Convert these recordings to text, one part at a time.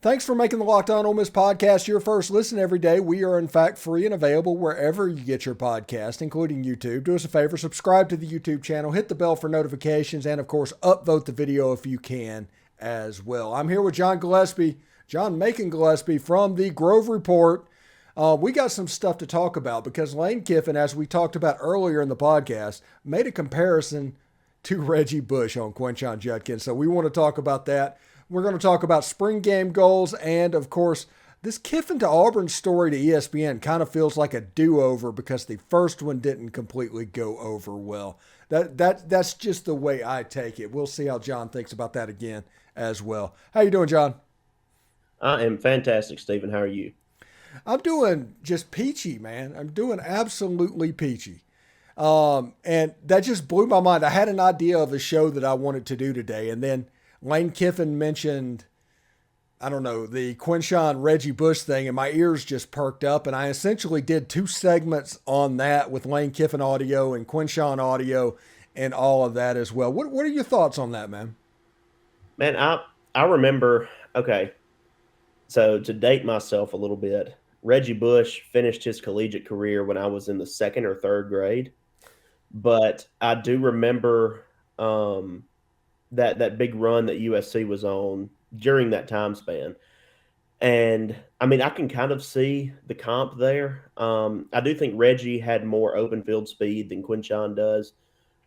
Thanks for making the Locked On Ole Miss podcast your first listen every day. We are, in fact, free and available wherever you get your podcast, including YouTube. Do us a favor, subscribe to the YouTube channel, hit the bell for notifications, and, of course, upvote the video if you can as well. I'm here with John Gillespie, John Macon Gillespie from the Grove Report. We got some stuff to talk about because Lane Kiffin, as we talked about earlier in the podcast, made a comparison to Reggie Bush on Quinshon Judkins. So we want to talk about that. We're going to talk about spring game goals and, of course, this Kiffin to Auburn story to ESPN kind of feels like a do-over because the first one didn't completely go over well. That's just the way I take it. We'll see how John thinks about that again as well. How you doing, John? I am fantastic, Stephen. How are you? I'm doing just peachy, man. I'm doing absolutely peachy. And that just blew my mind. I had an idea of a show that I wanted to do today, and then Lane Kiffin mentioned, I don't know, the Quinshon Reggie Bush thing, and my ears just perked up. And I essentially did 2 segments on that with Lane Kiffin audio and Quinshon audio and all of that as well. What are your thoughts on that, man? Man, I remember, okay, so to date myself a little bit, Reggie Bush finished his collegiate career when I was in the 2nd or 3rd grade. But I do remember that big run that USC was on during that time span. And I mean, I can kind of see the comp there. I do think Reggie had more open field speed than Quinshon does.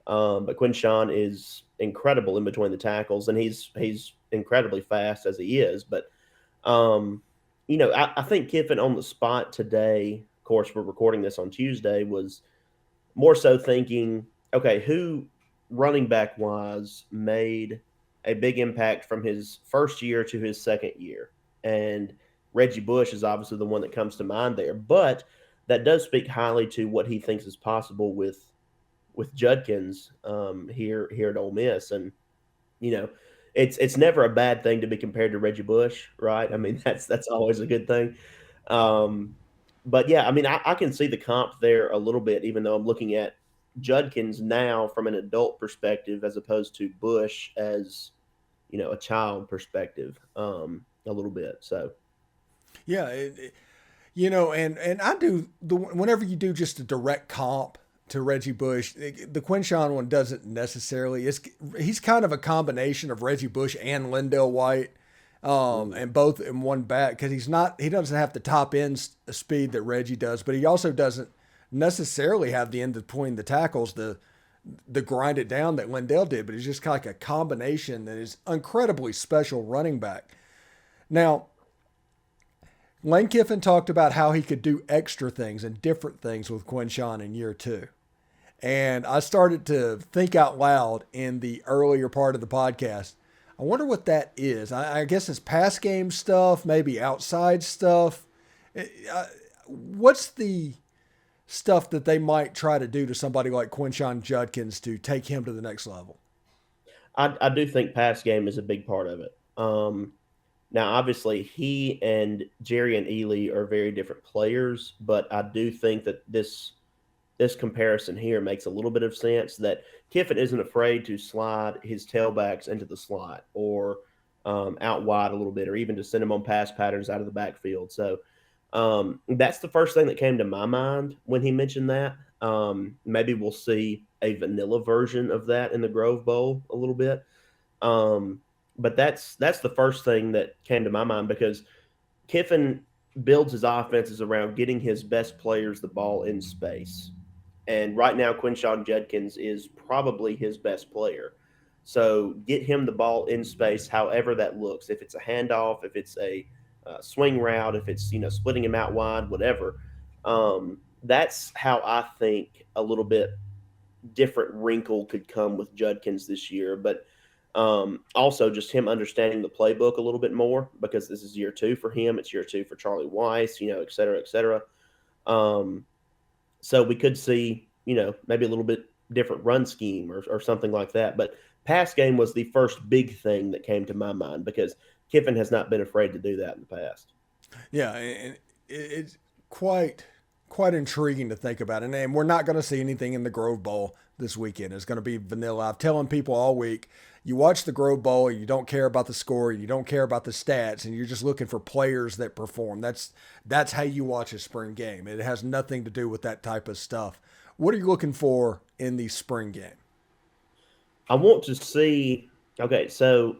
But Quinshon is incredible in between the tackles, and he's incredibly fast as he is. But I think Kiffin on the spot today, of course, we're recording this on Tuesday, was more so thinking, okay, who running back wise made a big impact from his first year to his 2nd year? And Reggie Bush is obviously the one that comes to mind there. But that does speak highly to what he thinks is possible with Judkins here at Ole Miss. And it's never a bad thing to be compared to Reggie Bush, right? I mean, that's always a good thing. But yeah, I mean, I can see the comp there a little bit, even though I'm looking at Judkins now from an adult perspective as opposed to Bush as a child perspective, a little bit. So Yeah, and I do whenever you do just a direct comp to Reggie Bush, the Quinshon one doesn't necessarily. He's kind of a combination of Reggie Bush and Lindell White, and both in one back because he doesn't have the top end speed that Reggie does, but he also doesn't necessarily have the end between the tackles, the grind it down that Lindell did, but he's just kind of like a combination that is incredibly special running back. Now, Lane Kiffin talked about how he could do extra things and different things with Quinshon in year 2. And I started to think out loud in the earlier part of the podcast. I wonder what that is. I guess it's pass game stuff, maybe outside stuff. What's the stuff that they might try to do to somebody like Quinshon Judkins to take him to the next level? I do think pass game is a big part of it. Now, obviously, he and Jerry and Ely are very different players, but I do think that this comparison here makes a little bit of sense, that Kiffin isn't afraid to slide his tailbacks into the slot or out wide a little bit, or even to send them on pass patterns out of the backfield. So that's the first thing that came to my mind when he mentioned that. Maybe we'll see a vanilla version of that in the Grove Bowl a little bit. But that's the first thing that came to my mind, because Kiffin builds his offenses around getting his best players the ball in space. And right now, Quinshon Judkins is probably his best player. So get him the ball in space, however that looks. If it's a handoff, if it's a swing route, if it's splitting him out wide, whatever. That's how I think a little bit different wrinkle could come with Judkins this year. But also just him understanding the playbook a little bit more, because this is year 2 for him. It's year 2 for Charlie Weiss, et cetera, et cetera. So we could see, maybe a little bit different run scheme or something like that. But pass game was the first big thing that came to my mind, because Kiffin has not been afraid to do that in the past. Yeah, and it's quite quite intriguing to think about. And we're not going to see anything in the Grove Bowl this weekend. It's going to be vanilla. I'm telling people all week, you watch the Grove Bowl, you don't care about the score, you don't care about the stats, and you're just looking for players that perform. That's how you watch a spring game. It has nothing to do with that type of stuff. What are you looking for in the spring game? I want to see. Okay, so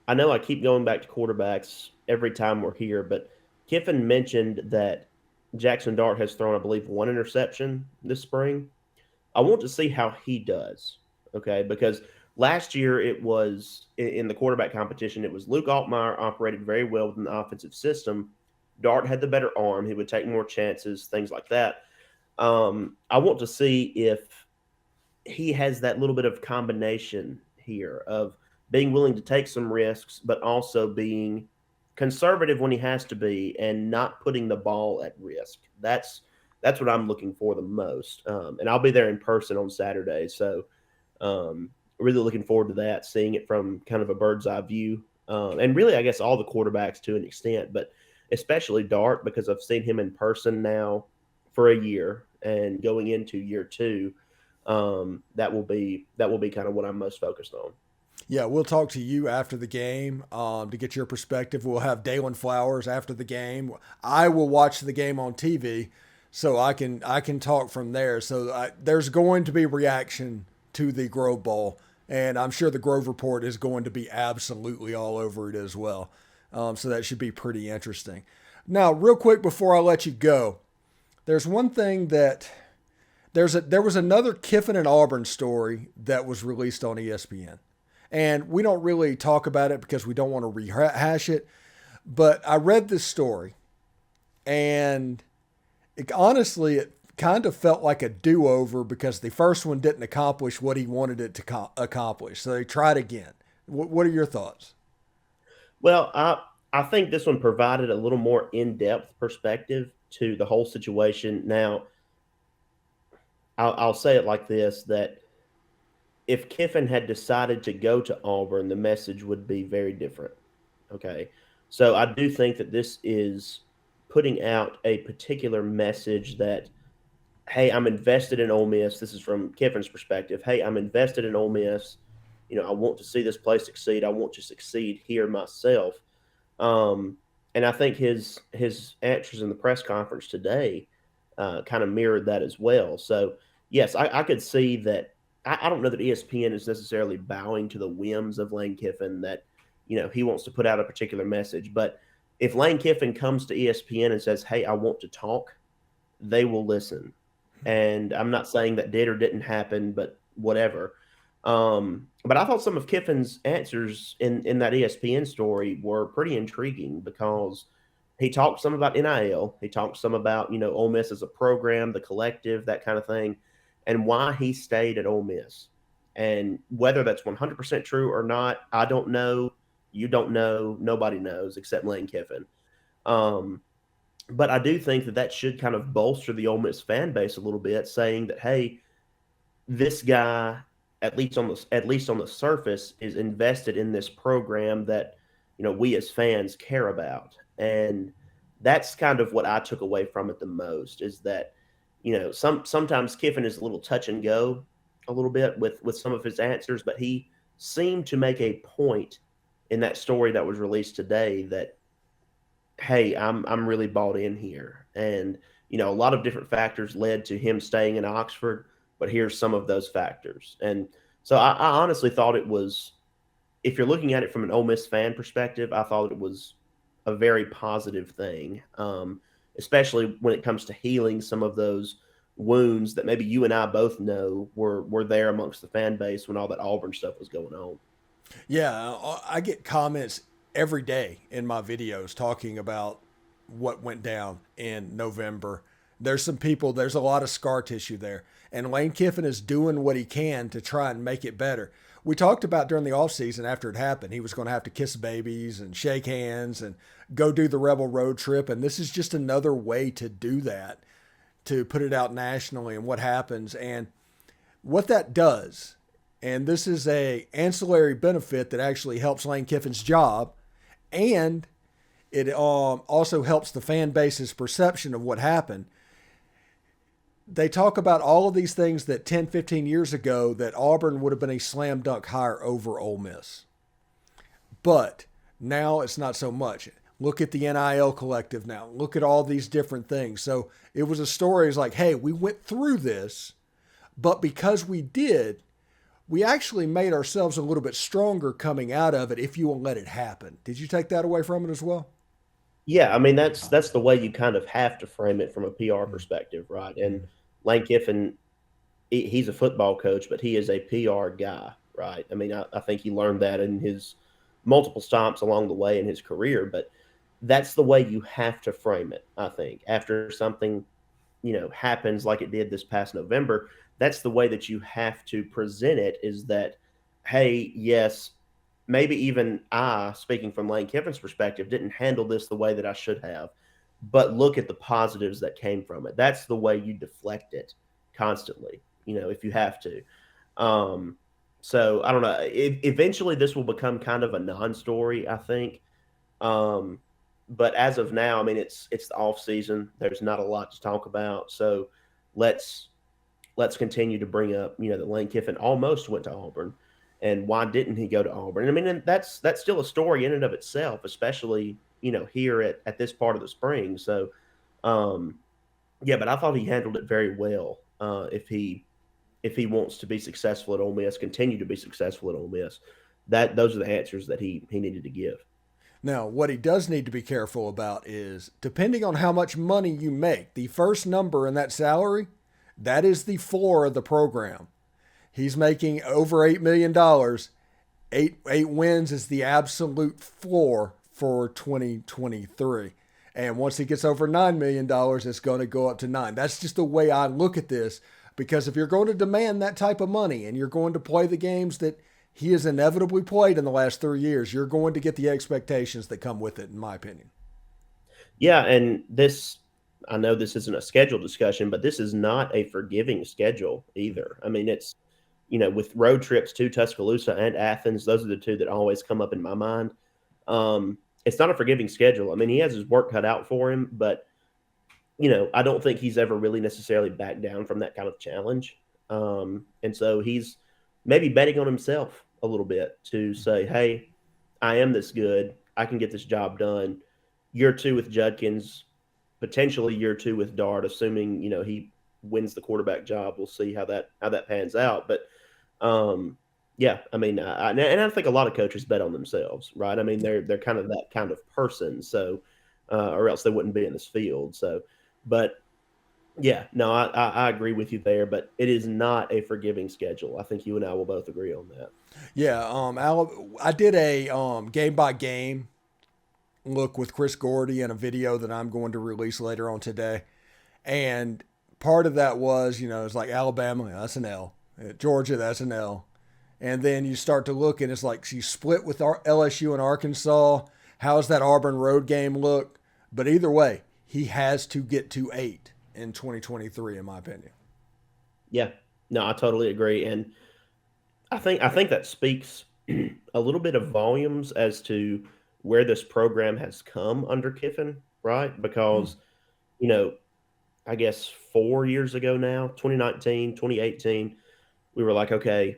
I know I keep going back to quarterbacks every time we're here, but Kiffin mentioned that Jackson Dart has thrown, I believe, one interception this spring. I want to see how he does. Okay, because last year it was in the quarterback competition, it was Luke Altmaier operated very well within the offensive system. Dart had the better arm. He would take more chances, things like that. I want to see if he has that little bit of combination here of being willing to take some risks, but also being conservative when he has to be and not putting the ball at risk. That's what I'm looking for the most. And I'll be there in person on Saturday. So really looking forward to that, seeing it from kind of a bird's eye view. And really, I guess all the quarterbacks to an extent, but especially Dart, because I've seen him in person now for a year and going into year two. That will be kind of what I'm most focused on. Yeah, we'll talk to you after the game to get your perspective. We'll have Dalen Flowers after the game. I will watch the game on TV, so I can talk from there. So there's going to be reaction to the Grove Bowl, and I'm sure the Grove Report is going to be absolutely all over it as well. So that should be pretty interesting. Now, real quick before I let you go, there's one thing that there was another Kiffin and Auburn story that was released on ESPN. And we don't really talk about it because we don't want to rehash it. But I read this story, and honestly, it kind of felt like a do-over because the first one didn't accomplish what he wanted it to accomplish. So they tried again. What are your thoughts? Well, I think this one provided a little more in-depth perspective to the whole situation. Now, I'll say it like this, that if Kiffin had decided to go to Auburn, the message would be very different. Okay. So I do think that this is putting out a particular message that, hey, I'm invested in Ole Miss. This is from Kiffin's perspective. Hey, I'm invested in Ole Miss. I want to see this place succeed. I want to succeed here myself. And I think his answers in the press conference today kind of mirrored that as well. So, yes, I could see that. I don't know that ESPN is necessarily bowing to the whims of Lane Kiffin that, he wants to put out a particular message. But if Lane Kiffin comes to ESPN and says, hey, I want to talk, they will listen. And I'm not saying that did or didn't happen, but whatever. But I thought some of Kiffin's answers in that ESPN story were pretty intriguing because he talked some about NIL. He talked some about, Ole Miss as a program, the collective, that kind of thing, and why he stayed at Ole Miss. And whether that's 100% true or not, I don't know. You don't know. Nobody knows except Lane Kiffin. But I do think that should kind of bolster the Ole Miss fan base a little bit, saying that, hey, this guy, at least on the surface, is invested in this program that, we as fans care about. And that's kind of what I took away from it the most, is that, sometimes Kiffin is a little touch and go a little bit with some of his answers, but he seemed to make a point in that story that was released today that, hey, I'm really bought in here. And, a lot of different factors led to him staying in Oxford, but here's some of those factors. And so I honestly thought it was, if you're looking at it from an Ole Miss fan perspective, I thought it was a very positive thing, especially when it comes to healing some of those wounds that maybe you and I both know were there amongst the fan base when all that Auburn stuff was going on. Yeah, I get comments every day in my videos talking about what went down in November. There's a lot of scar tissue there. And Lane Kiffin is doing what he can to try and make it better. We talked about during the offseason after it happened, he was going to have to kiss babies and shake hands and go do the Rebel road trip. And this is just another way to do that, to put it out nationally and what happens. And what that does, and this is a ancillary benefit that actually helps Lane Kiffin's job, and it also helps the fan base's perception of what happened. they talk about all of these things that 10, 15 years ago that Auburn would have been a slam dunk hire over Ole Miss. But now it's not so much. Look at the NIL collective now. Look at all these different things. So it was a story. It's like, hey, we went through this, but because we did, we actually made ourselves a little bit stronger coming out of it if you will let it happen. Did you take that away from it as well? Yeah, I mean that's the way you kind of have to frame it from a PR perspective, right? And Lane Kiffin, he's a football coach, but he is a PR guy, right? I mean, I think he learned that in his multiple stops along the way in his career, but that's the way you have to frame it, I think. After something, happens like it did this past November, that's the way that you have to present it is that, hey, yes, maybe even I, speaking from Lane Kiffin's perspective, didn't handle this the way that I should have, but look at the positives that came from it. That's the way you deflect it constantly, if you have to. So I don't know. Eventually, this will become kind of a non-story, I think. But as of now, I mean, it's the off season. There's not a lot to talk about. So let's continue to bring up, that Lane Kiffin almost went to Auburn, and why didn't he go to Auburn? I mean, and that's still a story in and of itself, especially here at this part of the spring. So, yeah, but I thought he handled it very well. If he wants to be successful at Ole Miss, continue to be successful at Ole Miss, those are the answers that he needed to give. Now, what he does need to be careful about is depending on how much money you make, the first number in that salary, that is the floor of the program. He's making over $8 million. Eight wins is the absolute floor for 2023. And once he gets over $9 million, it's going to go up to 9. That's just the way I look at this, because if you're going to demand that type of money and you're going to play the games that he has inevitably played in the last 3 years, you're going to get the expectations that come with it, in my opinion. Yeah, and I know this isn't a schedule discussion, but this is not a forgiving schedule either. I mean, it's, with road trips to Tuscaloosa and Athens, those are the two that always come up in my mind. It's not a forgiving schedule. I mean, he has his work cut out for him, but, I don't think he's ever really necessarily backed down from that kind of challenge. And so he's maybe betting on himself a little bit to say, hey, I am this good. I can get this job done. Year 2 with Judkins, potentially year 2 with Dart, assuming, he wins the quarterback job. We'll see how that pans out. But, yeah, I mean, and I think a lot of coaches bet on themselves, right? I mean, they're kind of that kind of person. So, or else they wouldn't be in this field. So, but yeah, no, I agree with you there, but it is not a forgiving schedule. I think you and I will both agree on that. Yeah, I did a game by game look with Chris Gordy in a video that I'm going to release later on today, and part of that was, it's like Alabama, that's an L, Georgia, that's an L, and then you start to look and it's like she split with LSU and Arkansas. How's that Auburn road game look? But either way, he has to get to 8 in 2023, in my opinion. Yeah, no, I totally agree. And I think that speaks a little bit of volumes as to where this program has come under Kiffin, right? Because, I guess 4 years ago now, 2019, 2018, we were like, okay,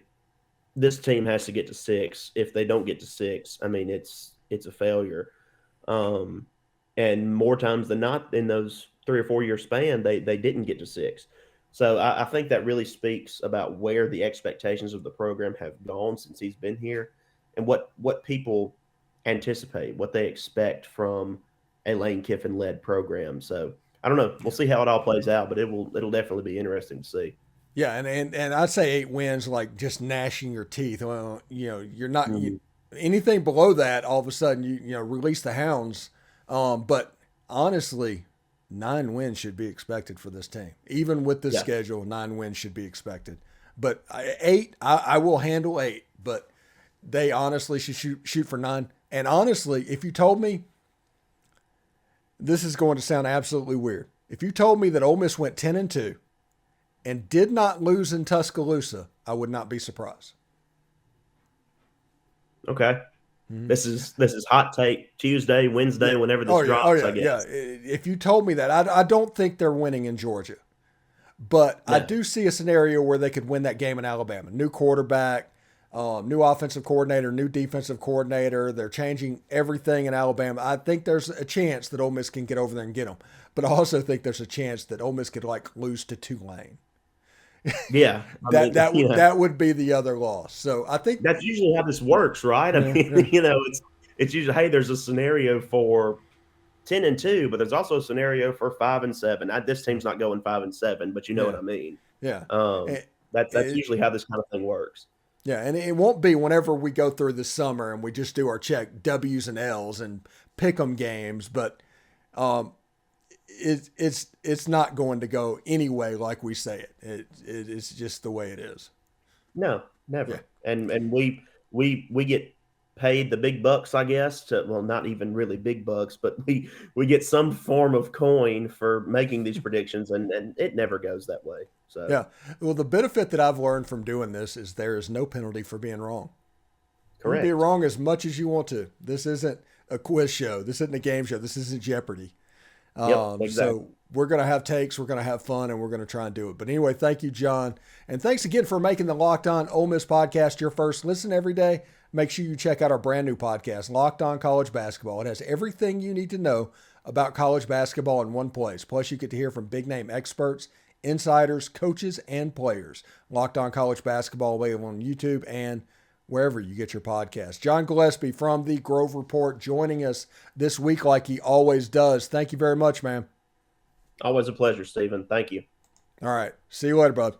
this team has to get to 6. If they don't get to 6, I mean, it's a failure. And more times than not in those 3 or 4 year span, they didn't get to 6. So I think that really speaks about where the expectations of the program have gone since he's been here, and what people anticipate, what they expect from a Lane Kiffin led program. So I don't know. We'll see how it all plays out, but it'll definitely be interesting to see. Yeah, and I'd say 8 wins like just gnashing your teeth. Well, you're not anything below that. All of a sudden, you release the hounds. But honestly, 9 wins should be expected for this team. Even with this schedule, 9 wins should be expected. But 8, I will handle 8. But they honestly should shoot for 9. And honestly, if you told me, this is going to sound absolutely weird. If you told me that Ole Miss went 10-2 and did not lose in Tuscaloosa, I would not be surprised. Okay. Mm-hmm. This is hot take Tuesday, Wednesday, whenever this drops. I guess. Yeah. If you told me that, I don't think they're winning in Georgia, But I No. do see a scenario where they could win that game in Alabama. New quarterback, new offensive coordinator, new defensive coordinator. They're changing everything in Alabama. I think there's a chance that Ole Miss can get over there and get them. But I also think there's a chance that Ole Miss could like lose to Tulane. Yeah, That would be the other loss. So I think that's usually how this works, right? I mean, it's usually, hey, there's a scenario for 10-2, but there's also a scenario for 5-7. This team's not going 5-7, but you know what I mean. Yeah. That's usually how this kind of thing works. Yeah, and it won't be whenever we go through the summer and we just do our check W's and L's and pick 'em games, but it's not going to go anyway like we say it. It's just the way it is. No, never. Yeah. And we get paid the big bucks, I guess. Well, not even really big bucks, but we get some form of coin for making these predictions, and it never goes that way. So yeah. Well, the benefit that I've learned from doing this is there is no penalty for being wrong. Correct. You can be wrong as much as you want to. This isn't a quiz show. This isn't a game show. This isn't Jeopardy. Exactly. So we're going to have takes, we're going to have fun, and we're going to try and do it. But anyway, thank you, John. And thanks again for making the Locked On Ole Miss podcast your first listen every day. Make sure you check out our brand new podcast, Locked On College Basketball. It has everything you need to know about college basketball in one place. Plus, you get to hear from big-name experts, insiders, coaches, and players. Locked On College Basketball available on YouTube and wherever you get your podcast. John Gillespie from the Grove Report joining us this week like he always does. Thank you very much, man. Always a pleasure, Stephen. Thank you. All right. See you later, bud.